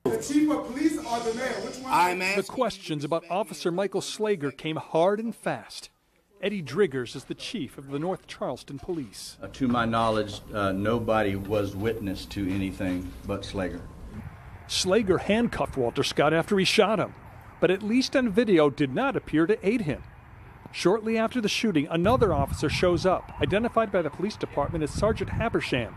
The chief of police or the mayor? Which one? The questions about Officer Michael Slager came hard and fast. Eddie Driggers is the chief of the North Charleston Police. To my knowledge, nobody was witness to anything but Slager. Slager handcuffed Walter Scott after he shot him, but at least on video did not appear to aid him. Shortly after the shooting, another officer shows up, identified by the police department as Sergeant Habersham.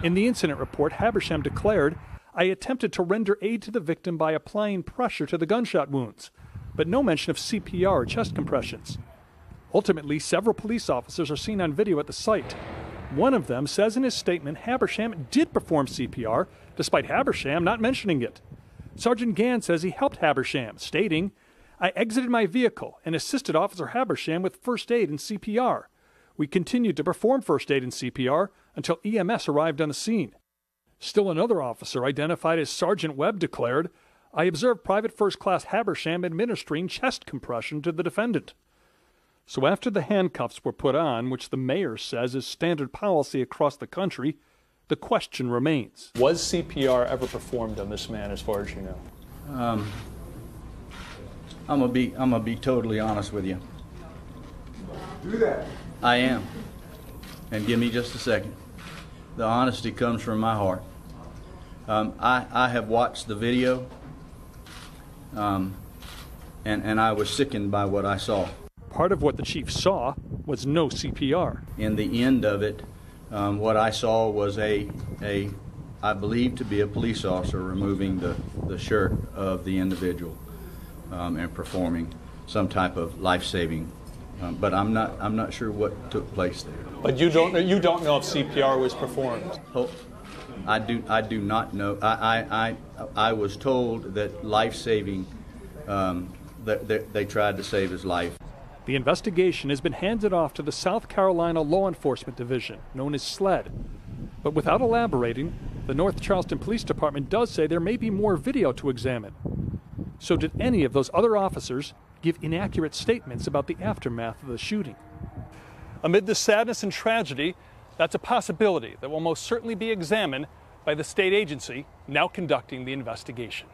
In the incident report, Habersham declared, "I attempted to render aid to the victim by applying pressure to the gunshot wounds," but no mention of CPR or chest compressions. Ultimately, several police officers are seen on video at the site. One of them says in his statement Habersham did perform CPR, despite Habersham not mentioning it. Sergeant Gann says he helped Habersham, stating, "I exited my vehicle and assisted Officer Habersham with first aid and CPR. We continued to perform first aid and CPR until EMS arrived on the scene." Still another officer, identified as Sergeant Webb, declared, "I observed Private First Class Habersham administering chest compression to the defendant." So after the handcuffs were put on, which the mayor says is standard policy across the country, the question remains. Was CPR ever performed on this man, as far as you know? I'm gonna be totally honest with you. Do that. I am. And give me just a second. The honesty comes from my heart. I have watched the video, and I was sickened by what I saw. Part of what the chief saw was no CPR. In the end of it, what I saw was I believe to be a police officer removing the shirt of the individual and performing some type of life-saving. But I'm not sure what took place there. But you don't know if CPR was performed. Oh, I do not know. I was told that life-saving, that they tried to save his life. The investigation has been handed off to the South Carolina Law Enforcement Division, known as SLED. But without elaborating, the North Charleston Police Department does say there may be more video to examine. So did any of those other officers give inaccurate statements about the aftermath of the shooting? Amid the sadness and tragedy, that's a possibility that will most certainly be examined by the state agency now conducting the investigation.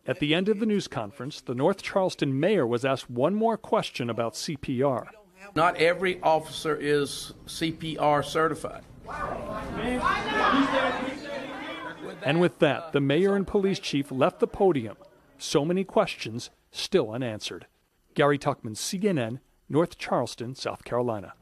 At the end of the news conference, the North Charleston mayor was asked one more question about CPR. Not every officer is CPR certified. And with that, the mayor and police chief left the podium. So many questions still unanswered. Gary Tuckman, CNN, North Charleston, South Carolina.